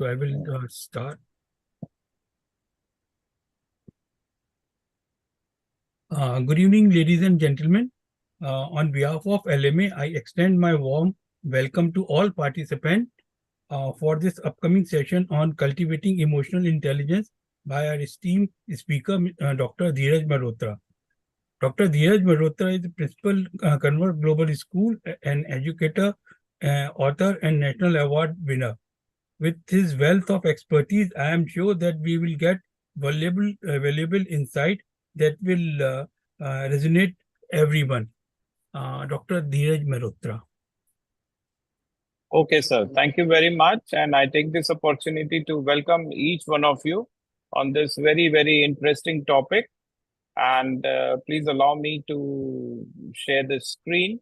So I will start. Good evening, ladies and gentlemen. On behalf of LMA, I extend my warm welcome to all participants for this upcoming session on cultivating emotional intelligence by our esteemed speaker, Dr. Dheeraj Malhotra. Dr. Dheeraj Malhotra is the principal, Convert Global School, an educator, author, and national award winner. With his wealth of expertise, I am sure that we will get valuable insight that will resonate everyone. Dr. Dheeraj Malhotra. Okay, sir. Thank you very much. And I take this opportunity to welcome each one of you on this very, very interesting topic. And please allow me to share the screen.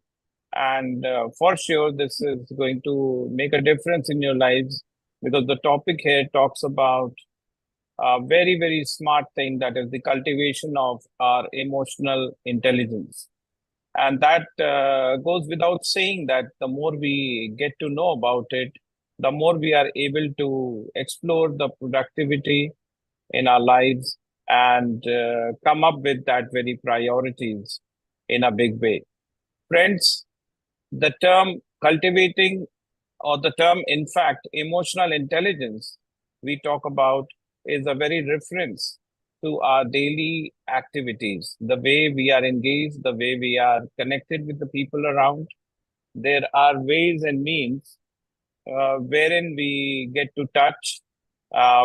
And for sure, this is going to make a difference in your lives because the topic here talks about a very, very smart thing, that is the cultivation of our emotional intelligence. And that goes without saying that the more we get to know about it, the more we are able to explore the productivity in our lives and come up with that very priorities in a big way. Friends, the term cultivating, or the term, in fact, emotional intelligence we talk about is a very reference to our daily activities, the way we are engaged, the way we are connected with the people around. There are ways and means wherein we get to touch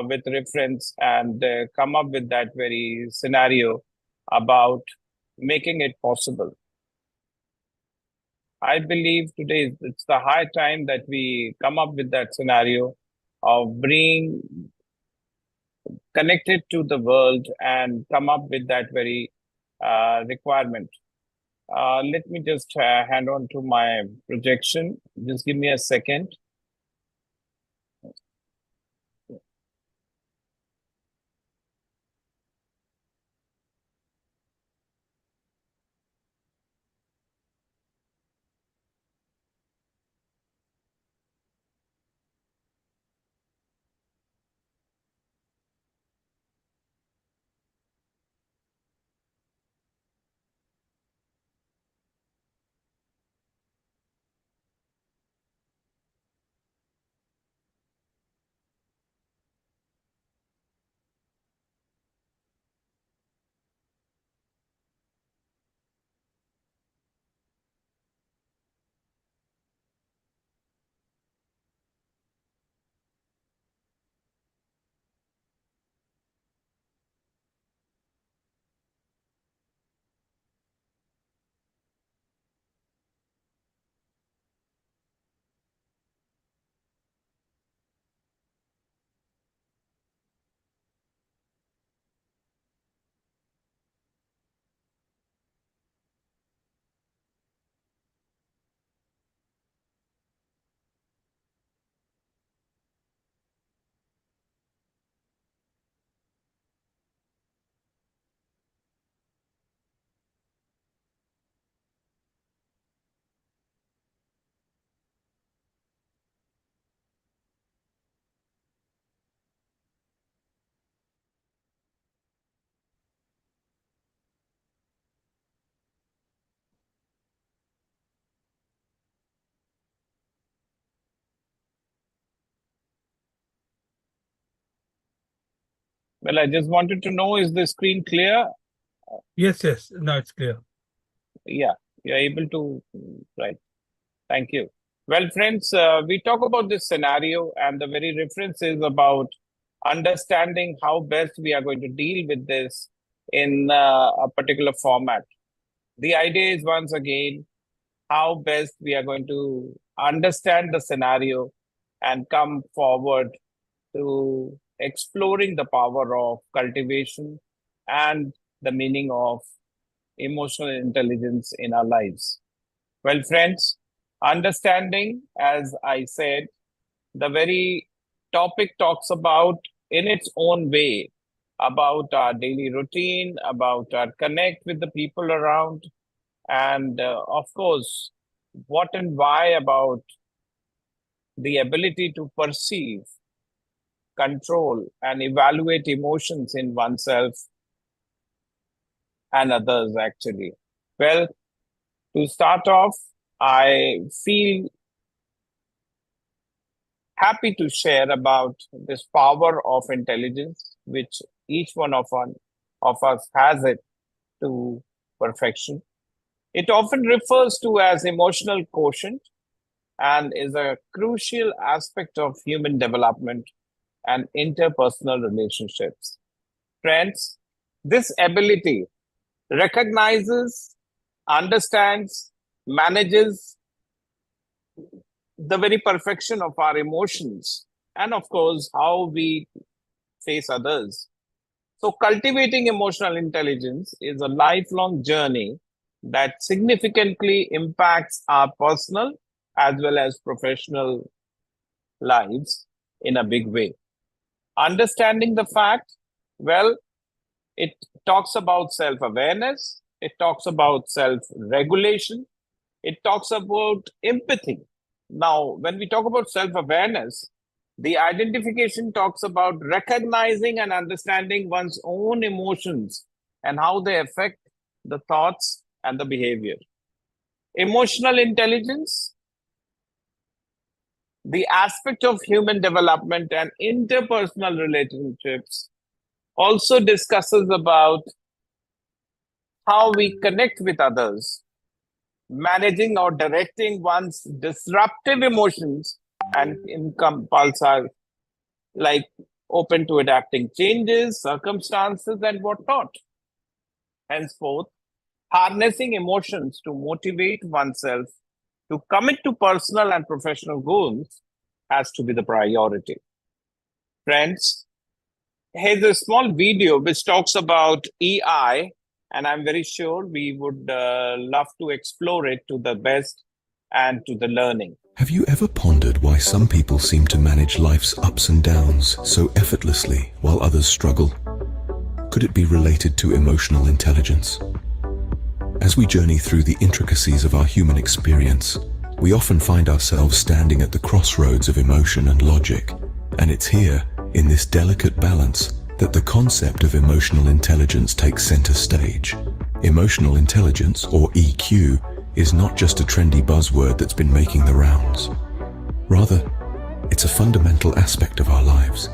with reference and come up with that very scenario about making it possible. I believe today it's the high time that we come up with that scenario of being connected to the world and come up with that very requirement. Let me just hand on to my projection. Just give me a second. Well, I just wanted to know, is the screen clear? Yes. Now it's clear. Yeah, you're able to, right. Thank you. Well, friends, we talk about this scenario, and the very reference is about understanding how best we are going to deal with this in a particular format. The idea is, once again, how best we are going to understand the scenario and come forward to exploring the power of cultivation and the meaning of emotional intelligence in our lives. Well, friends, understanding, as I said, the very topic talks about in its own way about our daily routine, about our connect with the people around, and of course, what and why about the ability to perceive control, and evaluate emotions in oneself and others, actually? Well, to start off, I feel happy to share about this power of intelligence, which each one of us has it to perfection. It often refers to as emotional quotient and is a crucial aspect of human development and interpersonal relationships. Friends, this ability recognizes, understands, manages the very perfection of our emotions and, of course, how we face others. So, cultivating emotional intelligence is a lifelong journey that significantly impacts our personal as well as professional lives in a big way. Understanding the fact, well, it talks about self awareness, it talks about self regulation, it talks about empathy. Now, when we talk about self awareness, the identification talks about recognizing and understanding one's own emotions and how they affect the thoughts and the behavior. Emotional intelligence, the aspect of human development and interpersonal relationships, also discusses about how we connect with others, managing or directing one's disruptive emotions and impulses, like open to adapting changes, circumstances, and whatnot. Henceforth, harnessing emotions to motivate oneself to commit to personal and professional goals has to be the priority. Friends, here's a small video which talks about EI, and I'm very sure we would love to explore it to the best and to the learning. Have you ever pondered why some people seem to manage life's ups and downs so effortlessly while others struggle? Could it be related to emotional intelligence? As we journey through the intricacies of our human experience, we often find ourselves standing at the crossroads of emotion and logic, and it's here, in this delicate balance, that the concept of emotional intelligence takes center stage. Emotional intelligence, or EQ, is not just a trendy buzzword that's been making the rounds. Rather, it's a fundamental aspect of our lives,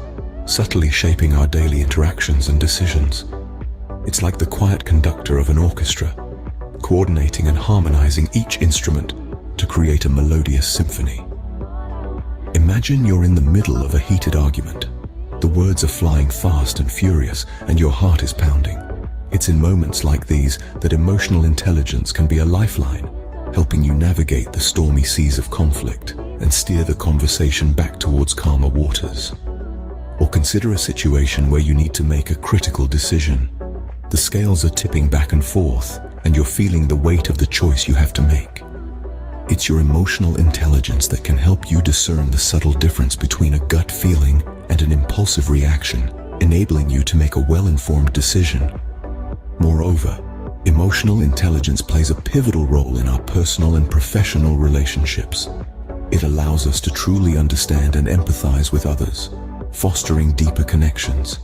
subtly shaping our daily interactions and decisions. It's like the quiet conductor of an orchestra, coordinating and harmonizing each instrument to create a melodious symphony. Imagine you're in the middle of a heated argument. The words are flying fast and furious, and your heart is pounding. It's in moments like these that emotional intelligence can be a lifeline, helping you navigate the stormy seas of conflict and steer the conversation back towards calmer waters. Or consider a situation where you need to make a critical decision. The scales are tipping back and forth, and you're feeling the weight of the choice you have to make. It's your emotional intelligence that can help you discern the subtle difference between a gut feeling and an impulsive reaction, enabling you to make a well-informed decision. Moreover, emotional intelligence plays a pivotal role in our personal and professional relationships. It allows us to truly understand and empathize with others, fostering deeper connections.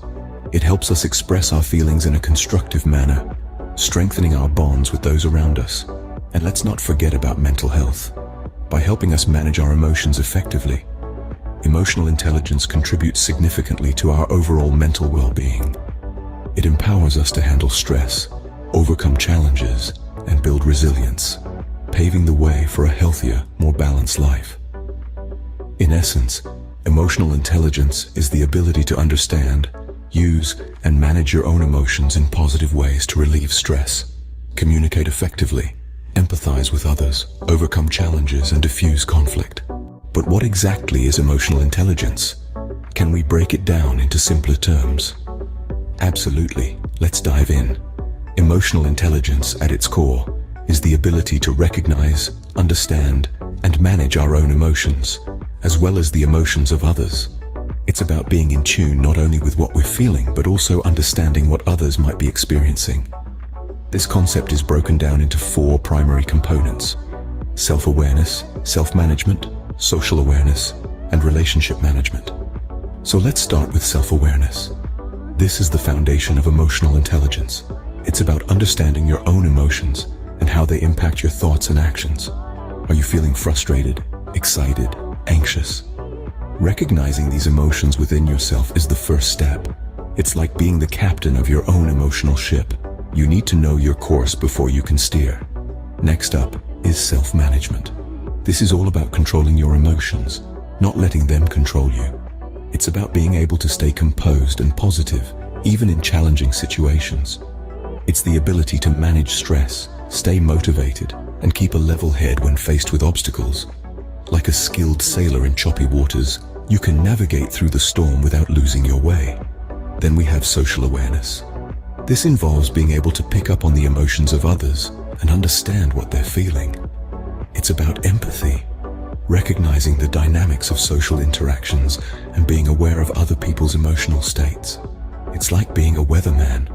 It helps us express our feelings in a constructive manner, strengthening our bonds with those around us. And let's not forget about mental health. By helping us manage our emotions effectively, emotional intelligence contributes significantly to our overall mental well-being. It empowers us to handle stress, overcome challenges, and build resilience, paving the way for a healthier, more balanced life. In essence, emotional intelligence is the ability to understand, use, and manage your own emotions in positive ways to relieve stress, communicate effectively, empathize with others, overcome challenges, and diffuse conflict. But what exactly is emotional intelligence? Can we break it down into simpler terms? Absolutely. Let's dive in. Emotional intelligence, at its core, is the ability to recognize, understand, and manage our own emotions, as well as the emotions of others. It's about being in tune not only with what we're feeling, but also understanding what others might be experiencing. This concept is broken down into 4 primary components: self-awareness, self-management, social awareness, and relationship management. So let's start with self-awareness. This is the foundation of emotional intelligence. It's about understanding your own emotions and how they impact your thoughts and actions. Are you feeling frustrated, excited, anxious? Recognizing these emotions within yourself is the first step. It's like being the captain of your own emotional ship. You need to know your course before you can steer. Next up is self-management. This is all about controlling your emotions, not letting them control you. It's about being able to stay composed and positive, even in challenging situations. It's the ability to manage stress, stay motivated, and keep a level head when faced with obstacles. Like a skilled sailor in choppy waters, you can navigate through the storm without losing your way. Then we have social awareness. This involves being able to pick up on the emotions of others and understand what they're feeling. It's about empathy, recognizing the dynamics of social interactions and being aware of other people's emotional states. It's like being a weatherman.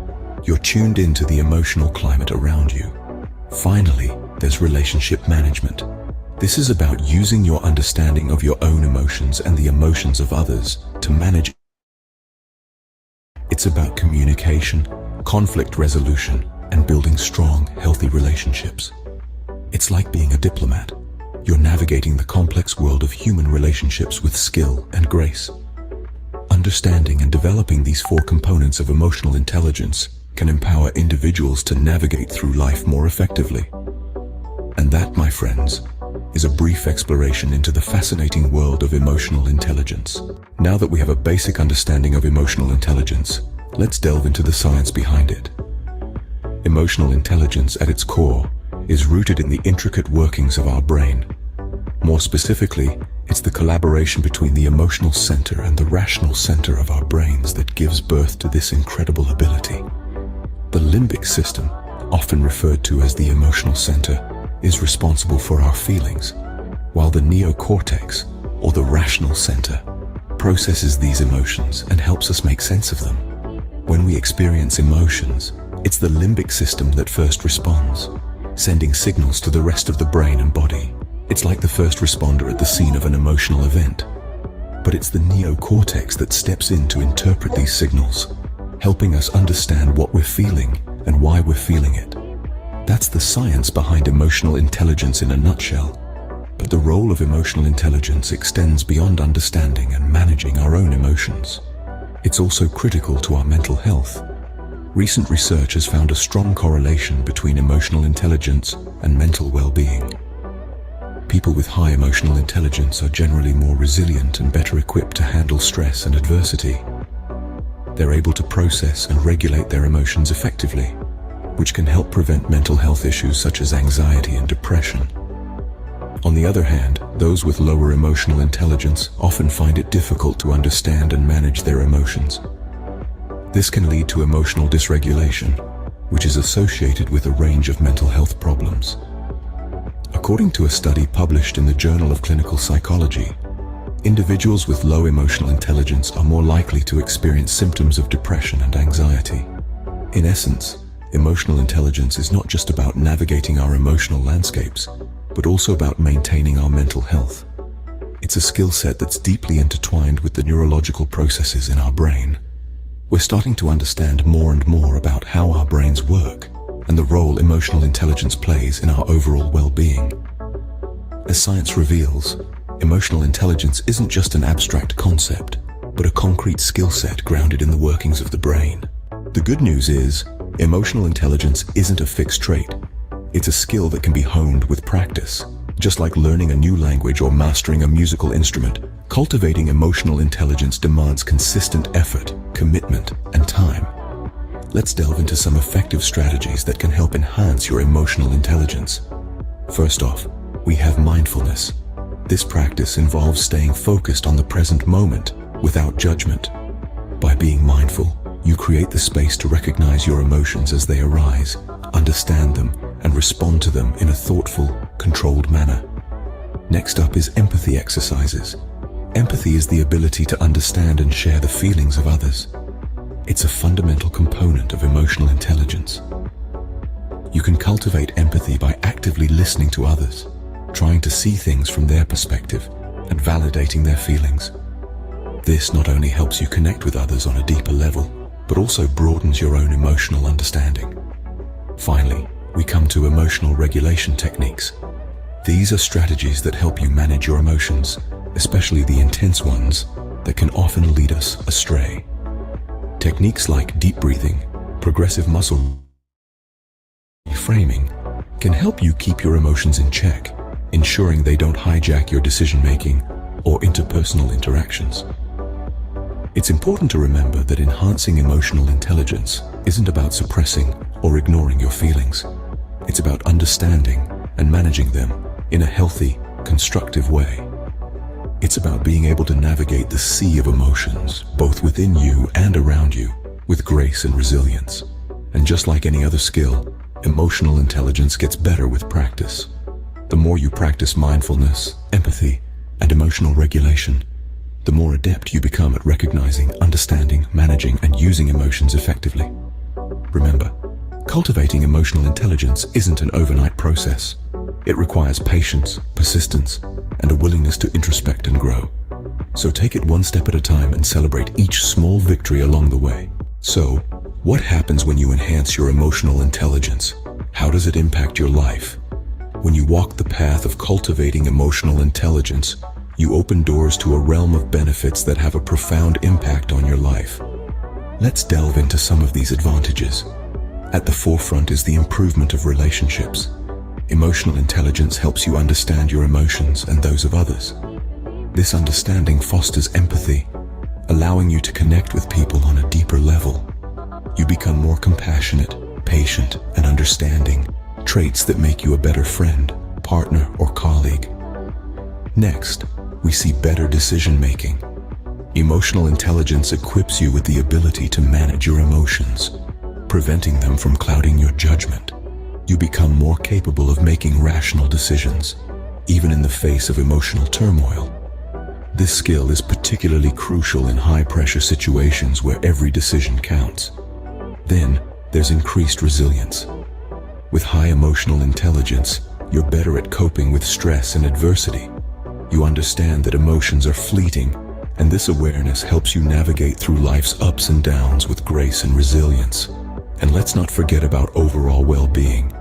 You're tuned into the emotional climate around you. Finally, there's relationship management. This is about using your understanding of your own emotions and the emotions of others to manage. It's about communication, conflict resolution, and building strong, healthy relationships. It's like being a diplomat. You're navigating the complex world of human relationships with skill and grace. Understanding and developing these 4 components of emotional intelligence can empower individuals to navigate through life more effectively. And that, my friends, is a brief exploration into the fascinating world of emotional intelligence. Now that we have a basic understanding of emotional intelligence, let's delve into the science behind it. Emotional intelligence at its core is rooted in the intricate workings of our brain. More specifically, it's the collaboration between the emotional center and the rational center of our brains that gives birth to this incredible ability. The limbic system, often referred to as the emotional center, is responsible for our feelings, while the neocortex, or the rational center, processes these emotions and helps us make sense of them. When we experience emotions, it's the limbic system that first responds, sending signals to the rest of the brain and body. It's like the first responder at the scene of an emotional event. But it's the neocortex that steps in to interpret these signals, helping us understand what we're feeling and why we're feeling it. That's the science behind emotional intelligence in a nutshell. But the role of emotional intelligence extends beyond understanding and managing our own emotions. It's also critical to our mental health. Recent research has found a strong correlation between emotional intelligence and mental well-being. People with high emotional intelligence are generally more resilient and better equipped to handle stress and adversity. They're able to process and regulate their emotions effectively, which can help prevent mental health issues such as anxiety and depression. On the other hand, those with lower emotional intelligence often find it difficult to understand and manage their emotions. This can lead to emotional dysregulation, which is associated with a range of mental health problems. According to a study published in the Journal of Clinical Psychology, individuals with low emotional intelligence are more likely to experience symptoms of depression and anxiety. In essence, emotional intelligence is not just about navigating our emotional landscapes, but also about maintaining our mental health. It's a skill set that's deeply intertwined with the neurological processes in our brain. We're starting to understand more and more about how our brains work and the role emotional intelligence plays in our overall well-being. As science reveals, emotional intelligence isn't just an abstract concept, but a concrete skill set grounded in the workings of the brain. The good news is, emotional intelligence isn't a fixed trait. It's a skill that can be honed with practice. Just like learning a new language or mastering a musical instrument, cultivating emotional intelligence demands consistent effort, commitment, and time. Let's delve into some effective strategies that can help enhance your emotional intelligence. First off, we have mindfulness. This practice involves staying focused on the present moment without judgment. By being mindful, you create the space to recognize your emotions as they arise, understand them, and respond to them in a thoughtful, controlled manner. Next up is empathy exercises. Empathy is the ability to understand and share the feelings of others. It's a fundamental component of emotional intelligence. You can cultivate empathy by actively listening to others, trying to see things from their perspective, and validating their feelings. This not only helps you connect with others on a deeper level, but also broadens your own emotional understanding. Finally, we come to emotional regulation techniques. These are strategies that help you manage your emotions, especially the intense ones that can often lead us astray. Techniques like deep breathing, progressive muscle reframing can help you keep your emotions in check, ensuring they don't hijack your decision-making or interpersonal interactions. It's important to remember that enhancing emotional intelligence isn't about suppressing or ignoring your feelings. It's about understanding and managing them in a healthy, constructive way. It's about being able to navigate the sea of emotions, both within you and around you, with grace and resilience. And just like any other skill, emotional intelligence gets better with practice. The more you practice mindfulness, empathy, and emotional regulation, the more adept you become at recognizing, understanding, managing, and using emotions effectively. Remember, cultivating emotional intelligence isn't an overnight process. It requires patience, persistence, and a willingness to introspect and grow. So take it one step at a time and celebrate each small victory along the way. So, what happens when you enhance your emotional intelligence? How does it impact your life? When you walk the path of cultivating emotional intelligence, you open doors to a realm of benefits that have a profound impact on your life. Let's delve into some of these advantages. At the forefront is the improvement of relationships. Emotional intelligence helps you understand your emotions and those of others. This understanding fosters empathy, allowing you to connect with people on a deeper level. You become more compassionate, patient, and understanding, traits that make you a better friend, partner, or colleague. Next, we see better decision-making. Emotional intelligence equips you with the ability to manage your emotions, preventing them from clouding your judgment. You become more capable of making rational decisions, even in the face of emotional turmoil. This skill is particularly crucial in high-pressure situations where every decision counts. Then, there's increased resilience. With high emotional intelligence, you're better at coping with stress and adversity. You understand that emotions are fleeting, and this awareness helps you navigate through life's ups and downs with grace and resilience. And let's not forget about overall well-being.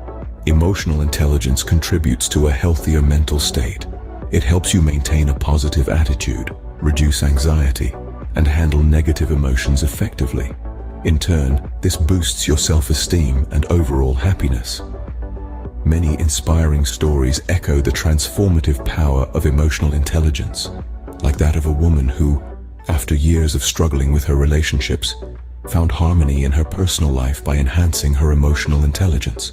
Emotional intelligence contributes to a healthier mental state. It helps you maintain a positive attitude, reduce anxiety, and handle negative emotions effectively. In turn, this boosts your self-esteem and overall happiness. Many inspiring stories echo the transformative power of emotional intelligence, like that of a woman who, after years of struggling with her relationships, found harmony in her personal life by enhancing her emotional intelligence.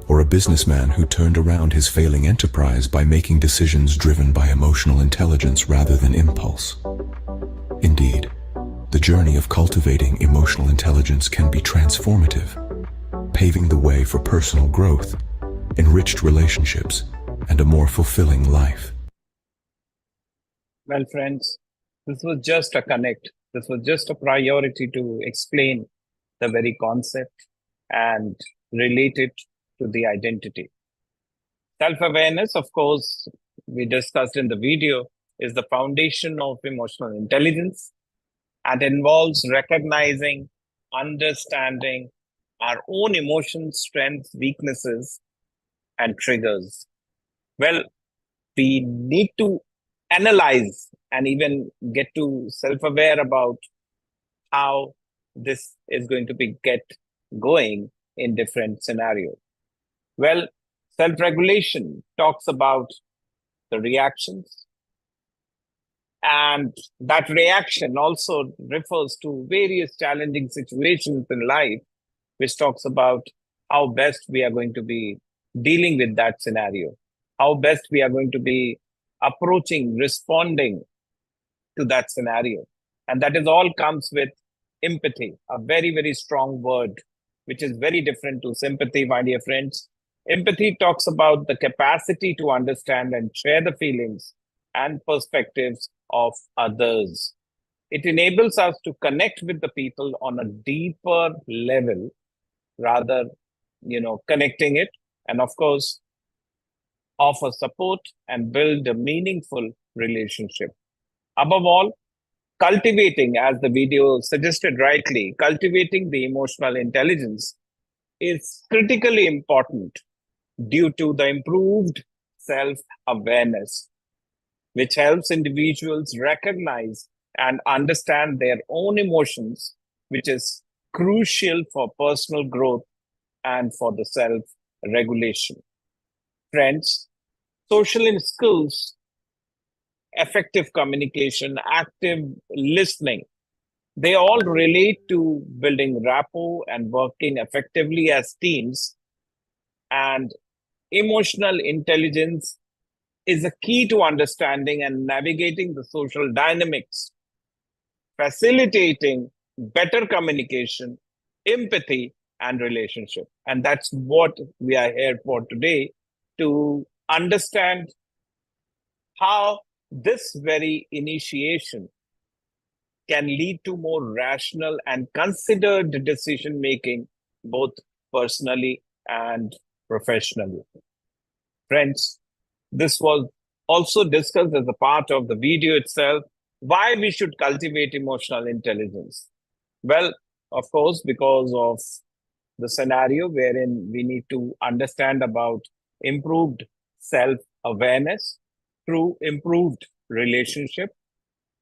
Or a businessman who turned around his failing enterprise by making decisions driven by emotional intelligence rather than impulse. Indeed, the journey of cultivating emotional intelligence can be transformative, paving the way for personal growth, enriched relationships, and a more fulfilling life. Well, friends, this was just a connect. This was just a priority to explain the very concept and relate it to the identity. Self-awareness, of course, we discussed in the video, is the foundation of emotional intelligence and involves recognizing, understanding our own emotions, strengths, weaknesses, and triggers. Well, we need to analyze and even get to self-aware about how this is going to be get going in different scenarios. Well, self-regulation talks about the reactions, and that reaction also refers to various challenging situations in life, which talks about how best we are going to be dealing with that scenario, how best we are going to be approaching, responding to that scenario. And that is all comes with empathy, a very, very strong word, which is very different to sympathy, my dear friends. Empathy talks about the capacity to understand and share the feelings and perspectives of others. It enables us to connect with the people on a deeper level, rather, connecting it, and of course, offer support and build a meaningful relationship. Above all, Cultivating, as the video suggested rightly, cultivating the emotional intelligence is critically important due to the improved self awareness, which helps individuals recognize and understand their own emotions, which is crucial for personal growth and for the self regulation. Friends, social skills, effective communication, active listening, they all relate to building rapport and working effectively as teams. And emotional intelligence is a key to understanding and navigating the social dynamics, facilitating better communication, empathy, and relationship. And that's what we are here for today, to understand how this very initiation can lead to more rational and considered decision making, both personally and professionally. Friends, this was also discussed as a part of the video itself, why we should cultivate emotional intelligence. Well, of course, because of the scenario wherein we need to understand about improved self-awareness through improved relationship.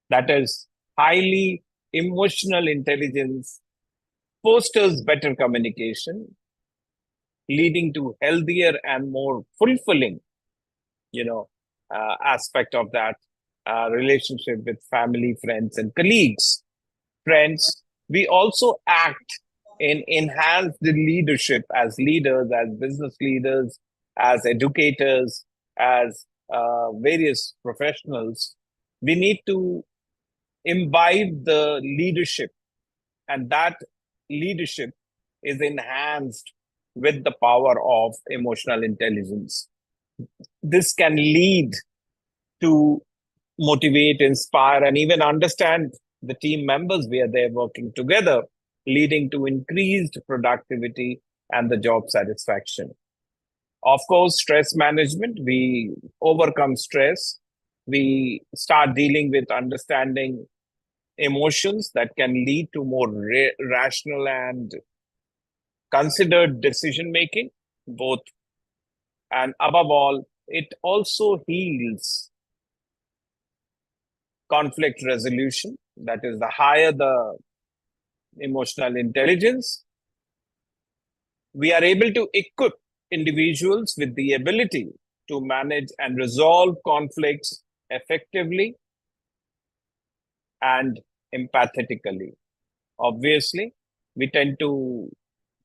That is, highly emotional intelligence fosters better communication, leading to healthier and more fulfilling, aspect of that relationship with family, friends, and colleagues. Friends, we also act in enhanced leadership as leaders, as business leaders, as educators, as various professionals. We need to imbibe the leadership, and that leadership is enhanced with the power of emotional intelligence. This can lead to motivate, inspire, and even understand the team members where they're working together, leading to increased productivity and the job satisfaction. Of course, stress management, we overcome stress. We start dealing with understanding emotions that can lead to more rational and considered decision making, both. And above all, it also heals conflict resolution. That is, the higher the emotional intelligence, we are able to equip individuals with the ability to manage and resolve conflicts effectively and empathetically. Obviously, we tend to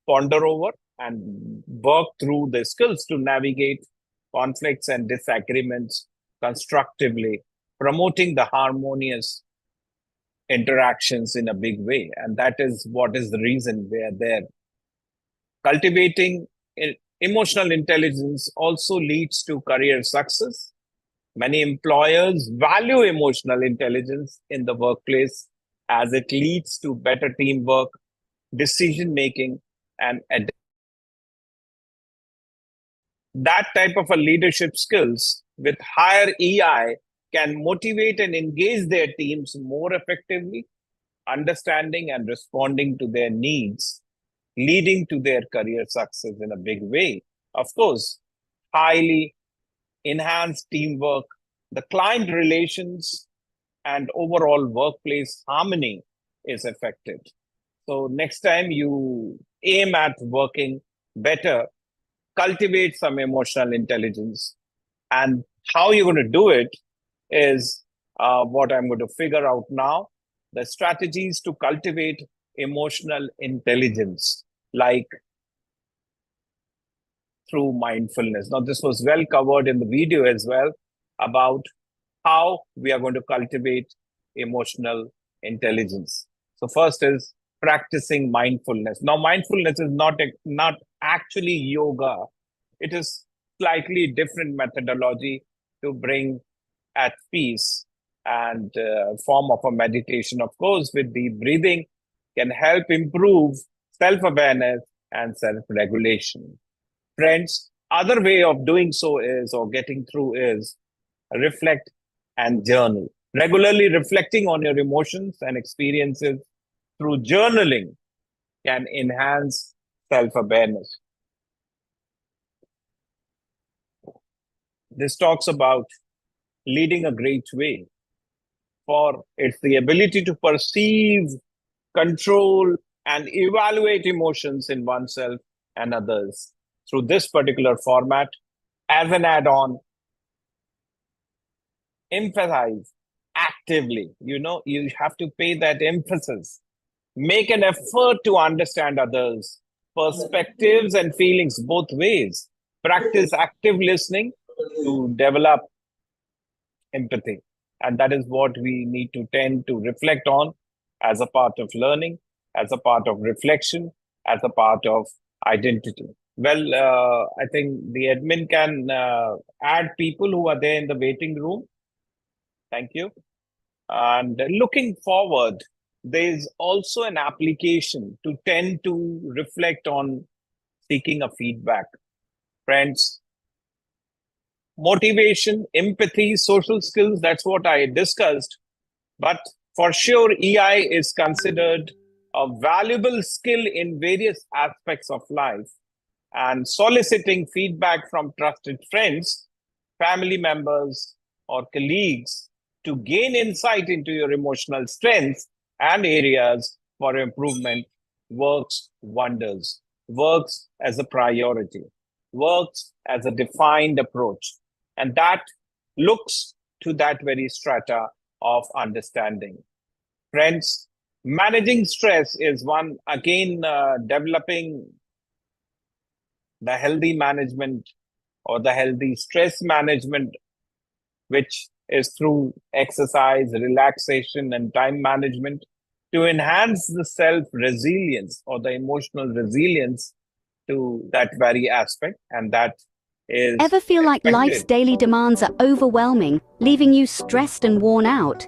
ponder over and work through the skills to navigate conflicts and disagreements constructively, promoting the harmonious interactions in a big way. And that is what is the reason we are there. Cultivating emotional intelligence also leads to career success. Many employers value emotional intelligence in the workplace as it leads to better teamwork, decision making, and that type of a leadership skills with higher EI can motivate and engage their teams more effectively, understanding and responding to their needs, leading to their career success in a big way. Of course, highly enhanced teamwork, the client relations, and overall workplace harmony is affected. So next time you aim at working better, cultivate some emotional intelligence. And how you're going to do it is what I'm going to figure out now. The strategies to cultivate emotional intelligence, like through mindfulness. Now, this was well covered in the video as well about how we are going to cultivate emotional intelligence. So first is practicing mindfulness. Now, mindfulness is not actually yoga. It is slightly different methodology to bring at peace and form of a meditation. Of course, with the breathing can help improve self-awareness and self-regulation. Friends, other way of doing so is, or getting through is, reflect and journal. Regularly reflecting on your emotions and experiences through journaling can enhance self-awareness. This talks about leading a great way, for it's the ability to perceive, control, and evaluate emotions in oneself and others through this particular format. As an add-on, emphasize actively. You have to pay that emphasis. Make an effort to understand others' perspectives and feelings both ways. Practice active listening to develop empathy. And that is what we need to tend to reflect on as a part of learning, as a part of reflection, as a part of identity. Well, I think the admin can add people who are there in the waiting room. Thank you. And looking forward, there is also an application to tend to reflect on seeking a feedback. Friends, motivation, empathy, social skills, that's what I discussed. But for sure, EI is considered a valuable skill in various aspects of life. And soliciting feedback from trusted friends, family members, or colleagues to gain insight into your emotional strengths and areas for improvement works wonders, works as a priority, works as a defined approach. And that looks to that very strata of understanding. Friends, managing stress is one, again, developing the healthy management or the healthy stress management, which is through exercise, relaxation, and time management to enhance the self-resilience or the emotional resilience to that very aspect. And that is Ever feel like life's expected. daily demands are overwhelming, leaving you stressed and worn out?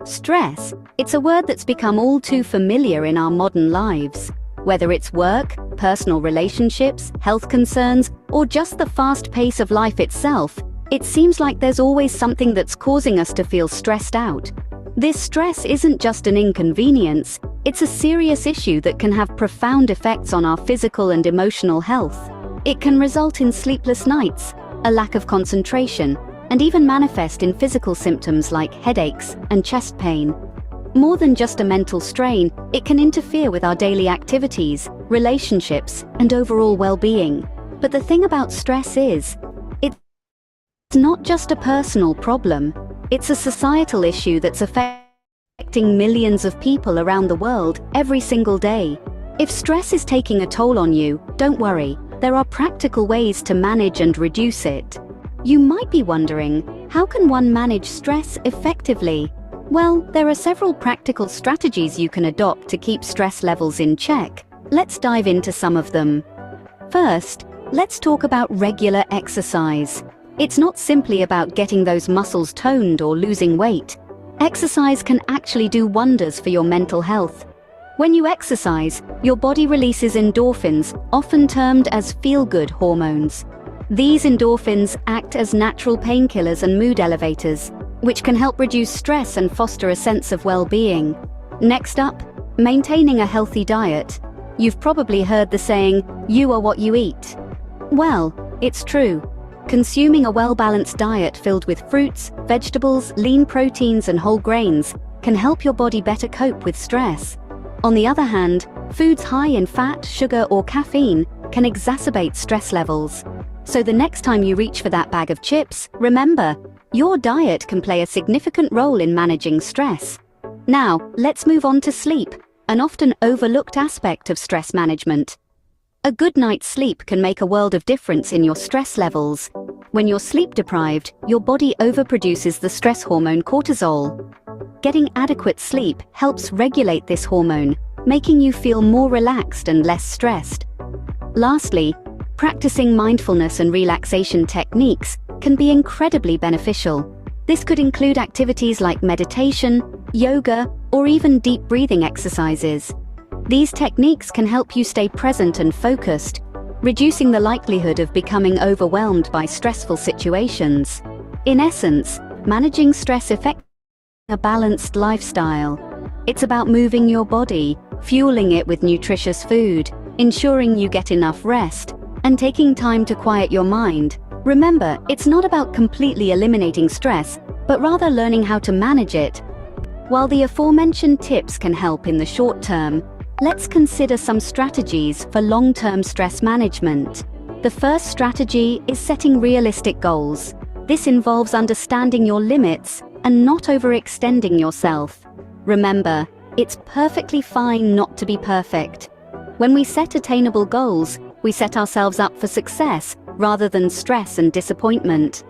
Stress, it's a word that's become all too familiar in our modern lives. Whether it's work, personal relationships, health concerns, or just the fast pace of life itself, it seems like there's always something that's causing us to feel stressed out. This stress isn't just an inconvenience, it's a serious issue that can have profound effects on our physical and emotional health. It can result in sleepless nights, a lack of concentration, and even manifest in physical symptoms like headaches and chest pain. More than just a mental strain, it can interfere with our daily activities, relationships, and overall well-being. But the thing about stress is, it's not just a personal problem, it's a societal issue that's affecting millions of people around the world every single day. If stress is taking a toll on you, don't worry, there are practical ways to manage and reduce it. You might be wondering, how can one manage stress effectively? Well, there are several practical strategies you can adopt to keep stress levels in check. Let's dive into some of them. First, let's talk about regular exercise. It's not simply about getting those muscles toned or losing weight. Exercise can actually do wonders for your mental health. When you exercise, your body releases endorphins, often termed as feel-good hormones. These endorphins act as natural painkillers and mood elevators, which can help reduce stress and foster a sense of well-being. Next up, maintaining a healthy diet. You've probably heard the saying, "You are what you eat." Well, it's true. Consuming a well-balanced diet filled with fruits, vegetables, lean proteins, and whole grains can help your body better cope with stress. On the other hand, foods high in fat, sugar, or caffeine can exacerbate stress levels. So the next time you reach for that bag of chips, remember, your diet can play a significant role in managing stress. Now, let's move on to sleep, an often overlooked aspect of stress management. A good night's sleep can make a world of difference in your stress levels. When you're sleep deprived, your body overproduces the stress hormone cortisol. Getting adequate sleep helps regulate this hormone, making you feel more relaxed and less stressed. Lastly, practicing mindfulness and relaxation techniques can be incredibly beneficial. This could include activities like meditation, yoga, or even deep breathing exercises. These techniques can help you stay present and focused, reducing the likelihood of becoming overwhelmed by stressful situations. In essence, managing stress effectively a balanced lifestyle. It's about moving your body, fueling it with nutritious food, ensuring you get enough rest, and taking time to quiet your mind. Remember, it's not about completely eliminating stress, but rather learning how to manage it. While the aforementioned tips can help in the short term, let's consider some strategies for long-term stress management. The first strategy is setting realistic goals. This involves understanding your limits and not overextending yourself. Remember, it's perfectly fine not to be perfect. When we set attainable goals, we set ourselves up for success rather than stress and disappointment.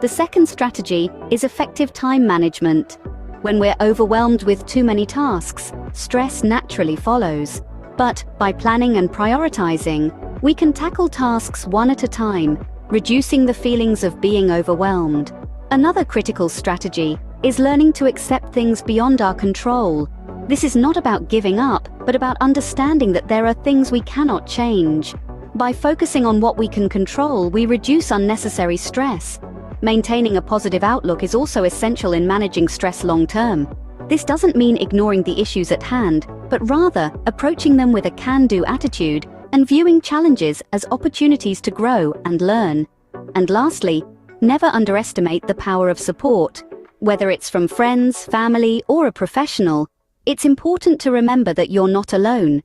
The second strategy is effective time management. When we're overwhelmed with too many tasks, stress naturally follows. But by planning and prioritizing, we can tackle tasks one at a time, reducing the feelings of being overwhelmed. Another critical strategy is learning to accept things beyond our control. This is not about giving up, but about understanding that there are things we cannot change. By focusing on what we can control, we reduce unnecessary stress. Maintaining a positive outlook is also essential in managing stress long-term. This doesn't mean ignoring the issues at hand, but rather approaching them with a can-do attitude and viewing challenges as opportunities to grow and learn. And lastly, never underestimate the power of support. Whether it's from friends, family, or a professional, it's important to remember that you're not alone.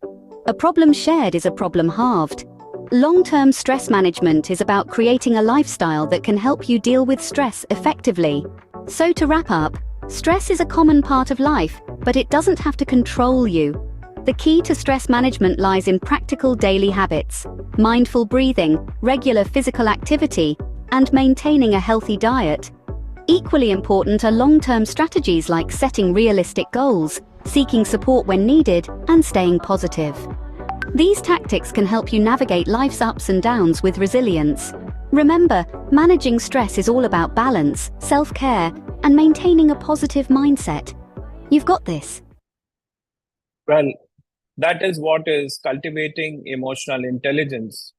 A problem shared is a problem halved. Long-term stress management is about creating a lifestyle that can help you deal with stress effectively. So to wrap up, stress is a common part of life, but it doesn't have to control you. The key to stress management lies in practical daily habits, mindful breathing, regular physical activity, and maintaining a healthy diet. Equally important are long-term strategies like setting realistic goals, seeking support when needed, and staying positive. These tactics can help you navigate life's ups and downs with resilience. Remember, managing stress is all about balance, self-care, and maintaining a positive mindset. You've got this. Well, that is what is cultivating emotional intelligence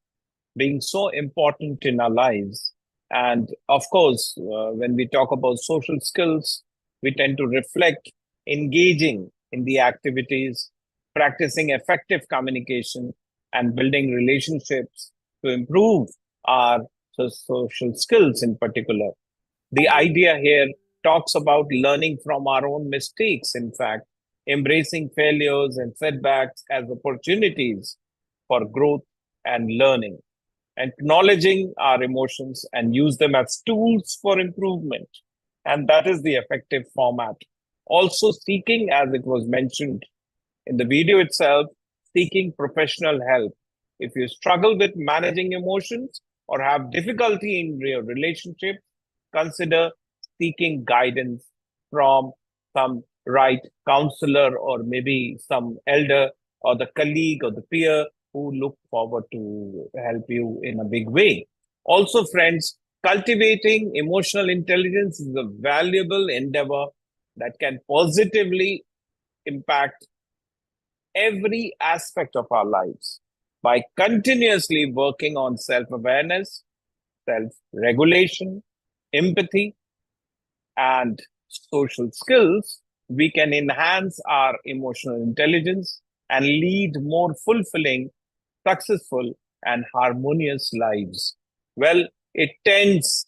being so important in our lives. And of course, when we talk about social skills, we tend to reflect engaging in the activities, practicing effective communication, and building relationships to improve our social skills in particular. The idea here talks about learning from our own mistakes, in fact, embracing failures and setbacks as opportunities for growth and learning, acknowledging our emotions and use them as tools for improvement. And that is the effective format. Also seeking, as it was mentioned in the video itself, seeking professional help. If you struggle with managing emotions or have difficulty in your relationship, consider seeking guidance from some right counselor or maybe some elder or the colleague or the peer who look forward to help you in a big way. Also, friends, cultivating emotional intelligence is a valuable endeavor that can positively impact every aspect of our lives. By continuously working on self-awareness, self-regulation, empathy, and social skills, we can enhance our emotional intelligence and lead more fulfilling, successful, and harmonious lives. Well, it tends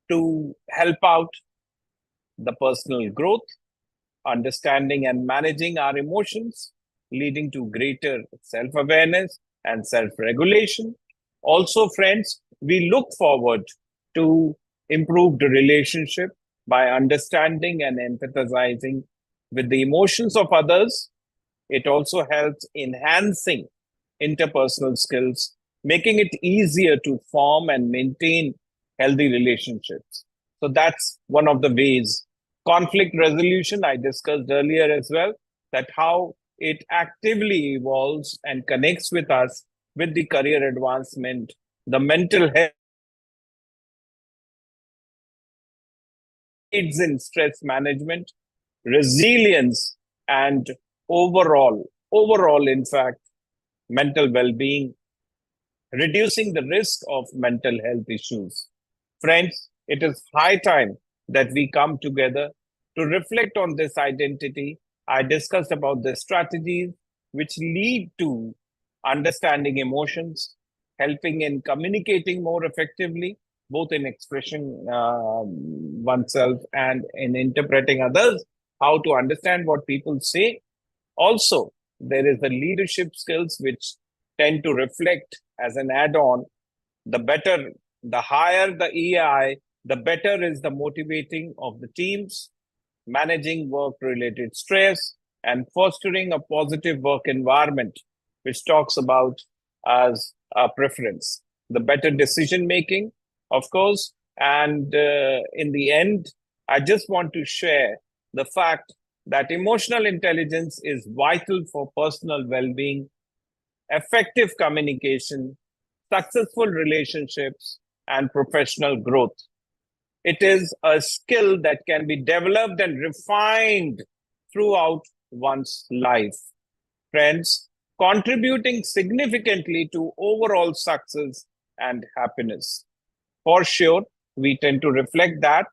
to help out the personal growth, understanding and managing our emotions, leading to greater self-awareness and self-regulation. Also, friends, we look forward to improved relationship by understanding and empathizing with the emotions of others. It also helps enhancing interpersonal skills, making it easier to form and maintain healthy relationships. So that's one of the ways. Conflict resolution, I discussed earlier as well, that how it actively evolves and connects with us with the career advancement, the mental health, aids in stress management, resilience, and overall, in fact, mental well-being, reducing the risk of mental health issues. Friends, it is high time that we come together to reflect on this identity. I discussed about the strategies which lead to understanding emotions, helping in communicating more effectively, both in expressing oneself and in interpreting others, how to understand what people say. Also, there is the leadership skills which tend to reflect as an add-on. The better, the higher the EI, the better is the motivating of the teams, managing work-related stress, and fostering a positive work environment, which talks about as a preference. The better decision making, of course. And in the end, I just want to share the fact that emotional intelligence is vital for personal well-being, effective communication, successful relationships, and professional growth. It is a skill that can be developed and refined throughout one's life. Friends, contributing significantly to overall success and happiness. For sure, we tend to reflect that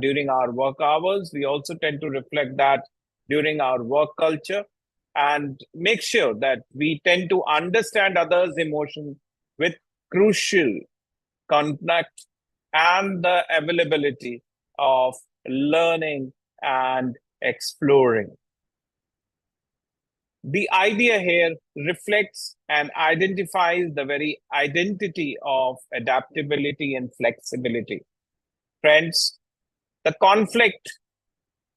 during our work hours. We also tend to reflect that during our work culture and make sure that we tend to understand others' emotions with crucial contact and the availability of learning and exploring. The idea here reflects and identifies the very identity of adaptability and flexibility. Friends, the conflict,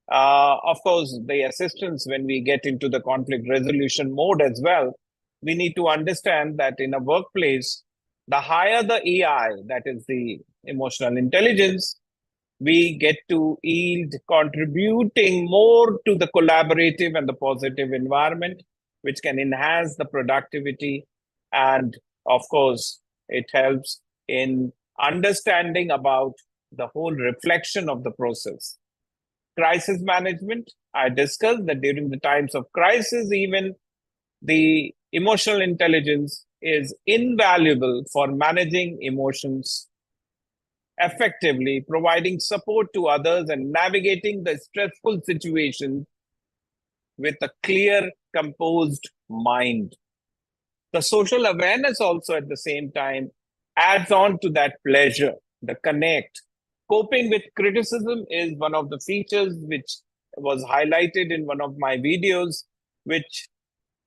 of course, the assistance when we get into the conflict resolution mode as well, we need to understand that in a workplace, the higher the EI, that is the emotional intelligence, we get to yield contributing more to the collaborative and the positive environment, which can enhance the productivity. And of course, it helps in understanding about the whole reflection of the process. Crisis management, I discussed that during the times of crisis, even the emotional intelligence is invaluable for managing emotions effectively, providing support to others, and navigating the stressful situation with a clear, composed mind. The social awareness also at the same time adds on to that pleasure, the connect. Coping with criticism is one of the features which was highlighted in one of my videos, which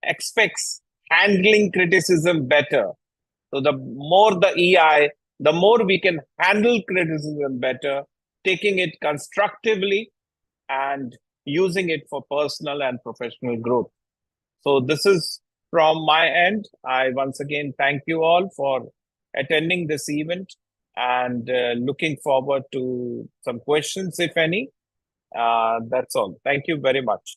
expects handling criticism better. So the more the EI, the more we can handle criticism better, taking it constructively and using it for personal and professional growth. So this is from my end. I once again thank you all for attending this event and looking forward to some questions, if any. That's all. Thank you very much.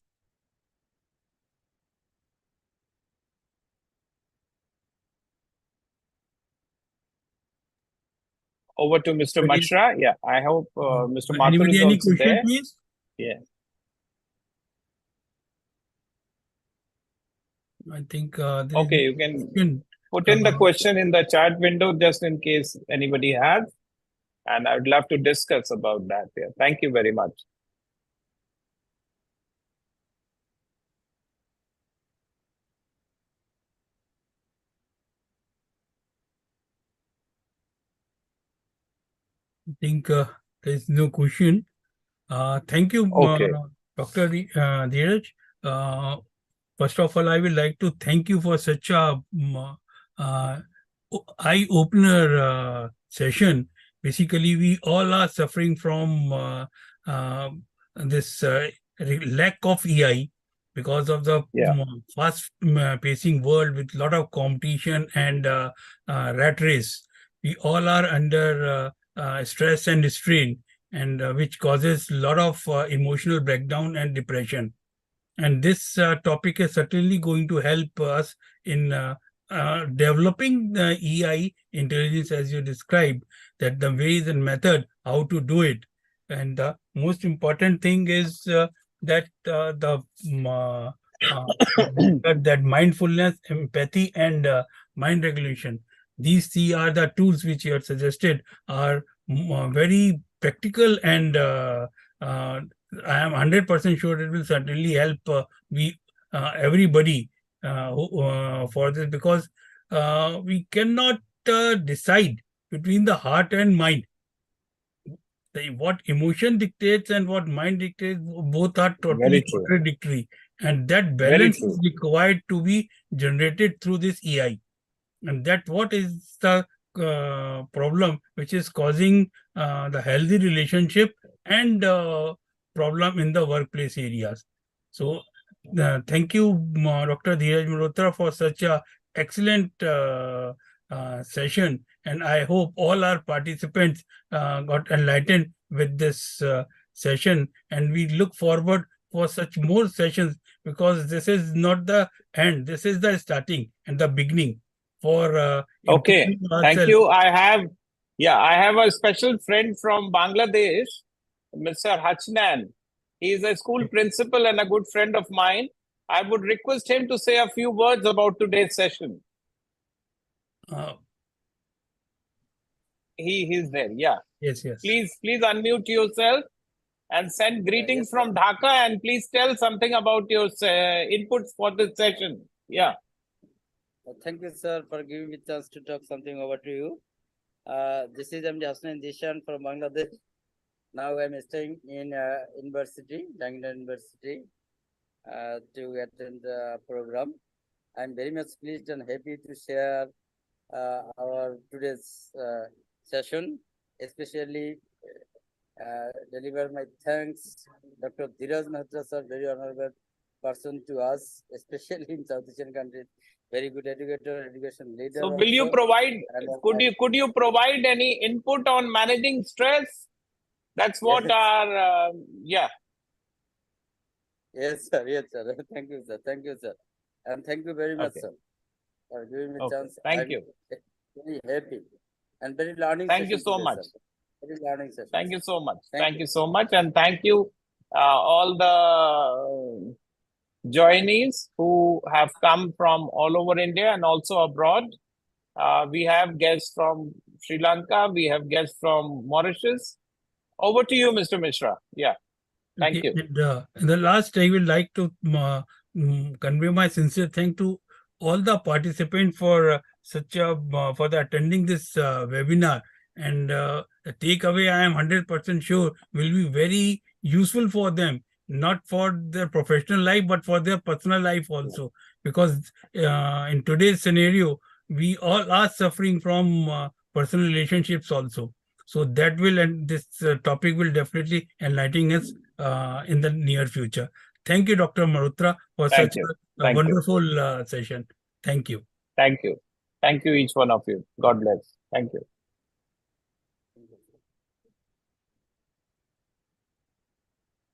Over to Mr. Machra. Yeah, I hope Mr. Mathur Anybody, is any also question, there. please? Yeah. I think Okay, you can question. put in the question in the chat window just in case anybody has. And I would love to discuss about that. Yeah. Thank you very much. I think there is no question. Thank you, Okay. Dr. Dheeraj. First of all, I would like to thank you for such a eye-opener session. Basically, we all are suffering from this lack of EI because of the fast-pacing world with a lot of competition and rat race. We all are under stress and strain, and which causes a lot of emotional breakdown and depression. And this topic is certainly going to help us in developing the EI intelligence as you described, that the ways and method how to do it. And the most important thing is that that mindfulness, empathy, and mind regulation. These three are the tools which you have suggested are very practical, and I am 100% sure it will certainly help everybody for this, because we cannot decide between the heart and mind. What emotion dictates and what mind dictates, both are totally Very true. contradictory, and that Very balance true. is required to be generated through this AI. And that what is the problem which is causing the healthy relationship and problem in the workplace areas. So thank you, Dr. Dheeraj Malhotra, for such a excellent session, and I hope all our participants got enlightened with this session, and we look forward for such more sessions, because this is not the end, this is the starting and the beginning for Okay, improving thank ourselves. you. I have a special friend from Bangladesh, Mr. Hachnan. He is a school principal and a good friend of mine. I would request him to say a few words about today's session. Uh, He's there. Yeah. yes, yes. Please unmute yourself and send greetings Yes, from Dhaka, and please tell something about your inputs for this session. Yeah. Thank you, sir, for giving me chance to talk something over to you. This is MD Hassan Dishan from Bangladesh. Now I'm staying in university, Langdon University, to attend the program. I'm very much pleased and happy to share our today's session, especially deliver my thanks, Dr. Dheeraj Malhotra, sir, very honorable person to us, especially in South Asian countries. Very good educator, education leader. So will you also. provide, And, could you provide any input on managing stress? That's what Yes. our, yeah. Yes, sir. Yes, sir. Thank you, sir. Thank you, sir. And thank you very much, Okay. sir, for giving me Okay. chance. Thank I'm you. very happy and very learning Thank you session so today, much. sir. Very learning session. Thank you so much. Thank Thank you. you so much. And thank you, all the joinees who have come from all over India and also abroad. We have guests from Sri Lanka. We have guests from Mauritius. Over to you, Mr. Mishra. Yeah. Thank Okay, you. and in the last, I would like to convey my sincere thank to all the participants for for the attending this webinar. And the takeaway, I am 100% sure, will be very useful for them, not for their professional life, but for their personal life also. Because in today's scenario, we all are suffering from personal relationships also. So that will, and this topic will definitely enlighten us in the near future. Thank you, Dr. Malhotra, for Thank such you. a Thank you. wonderful session. Thank you. Thank you. Thank you, each one of you. God bless. Thank you.